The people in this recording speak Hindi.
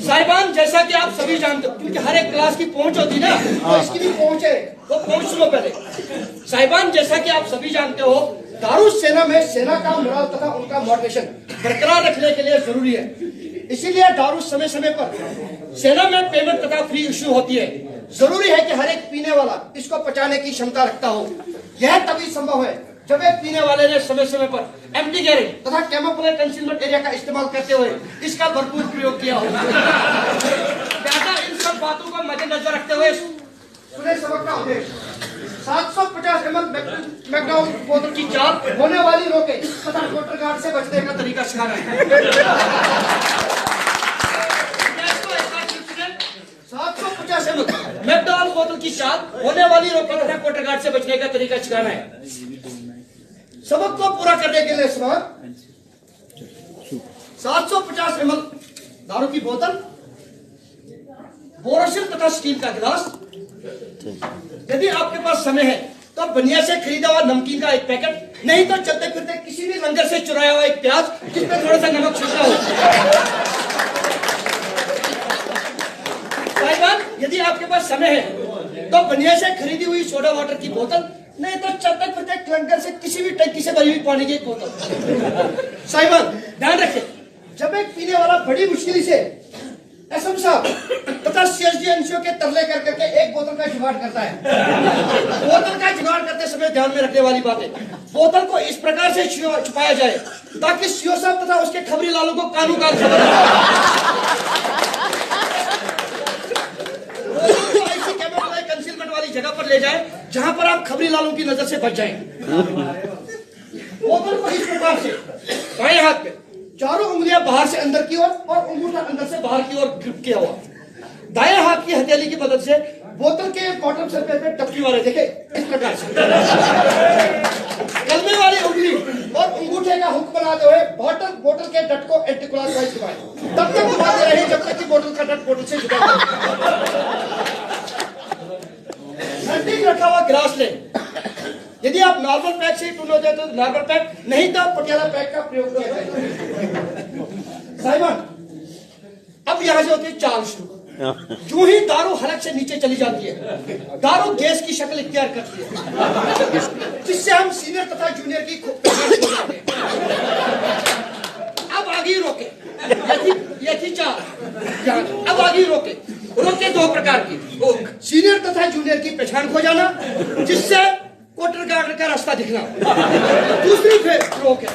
साहिबान, जैसा कि आप सभी जानते हो, क्योंकि हर एक क्लास की पहुंच होती ना, तो इसकी भी पहुंच है, तो पहुंच सुनो पहले। साहिबान, जैसा कि आप सभी जानते हो, दारुस सेना में सेना का मोरल तथा उनका मोटिवेशन बरकरार रखने के लिए जरूरी है। इसीलिए दारुस समय समय पर सेना में पेमेंट तथा फ्री इश्यू होती है। जरूरी है कि हर एक पीने वाला इसको पचाने की क्षमता रखता हो। यह तभी संभव है जब एक पीने वाले ने समय समय पर एम्प्टी गैरेज तथा कैमोफ्लेज कंसीलमेंट एरिया का इस्तेमाल करते हुए इसका भरपूर प्रयोग किया हो। लिहाजा इन सब बातों को मद्देनजर रखते हुए सुने सबक का उद्देश्य 750 ml मैकडॉल बोतल की चाल होने वाली रोके तथा मोटर गार्ड से बचने का तरीका सिखाना है। 750 ml मैकडॉल बोतल की चाल होने वाली रोके तथा मोटर गार्ड से बचने का तरीका सिखाना है। सबक को पूरा करने के लिए 750 ml दारू की बोतल, बोरोसिल तथा स्टील का गिलास। यदि आपके पास समय है तो बनिया से खरीदा हुआ नमकीन का एक पैकेट, नहीं तो चलते फिरते किसी भी लंगर से चुराया हुआ एक प्याज जिसमें थोड़ा सा नमक छिड़का हो। भाईजान, यदि आपके पास समय है तो बनिया से खरीदी हुई सोडा वाटर की बोतल, नहीं तो चलते फिरते लंगर से किसी भी टंकी से भरी हुई पानी की एक बोतल। साहिबान, ध्यान रखें, जब एक पीने वाला बड़ी मुश्किल से एसएम साहब तथा सीएसडी एनसीओ के तरले कर करके एक बोतल का जुगाड़ करता है। बोतल का जुगाड़ करते समय ध्यान में रखने वाली बात है, बोतल को इस प्रकार से छुपाया जाए ताकि सीओ साहब तथा उसके खबरी लालों को कानून का खबर ऐसी कैमोफ्लेज कंसीलमेंट वाली जगह पर ले जाए जहां पर आप खबरी लालों की नजर से बच जाएं। बोतल को इस प्रकार से बाएं हाथ में चारों उंगलियां बाहर से अंदर की ओर और अंगूठा अंदर से बाहर की ओर ग्रिप किया हुआ, दाएं हाथ की हथेली की मदद से बोतल के बॉटम सरफेस पे टपकी वाले देखे इस प्रकार से कलमे वाली उंगली और अंगूठे का हुक बनाते हुए बोतल के डट को एंटी क्लॉकवाइज घुमाएं। तब तक घुमाते रहे जब तक कि बोतल का डट बोतल से जुड़ा हो। नजदीक रखा हुआ गिलास ले, यदि आप नॉर्मल पैक से टून हो जाए तो नॉर्मल पैक, नहीं तो पटियाला पैक का प्रयोग किया जाए। साहिबान, अब यहां से होती है चाल शुरू। यूं ही दारू हलक से नीचे चली जाती है, दारू गैस की शक्ल इख्तियार करती है, जिससे हम सीनियर तथा जूनियर की पहचान हो जाते हैं। अब आगे रोके, ये थी चाल। अब आगे रोके दो प्रकार की, सीनियर तथा जूनियर की पहचान हो जाना, जिससे कोटर गार्ड का रास्ता दिखना। दूसरी फिर रोक है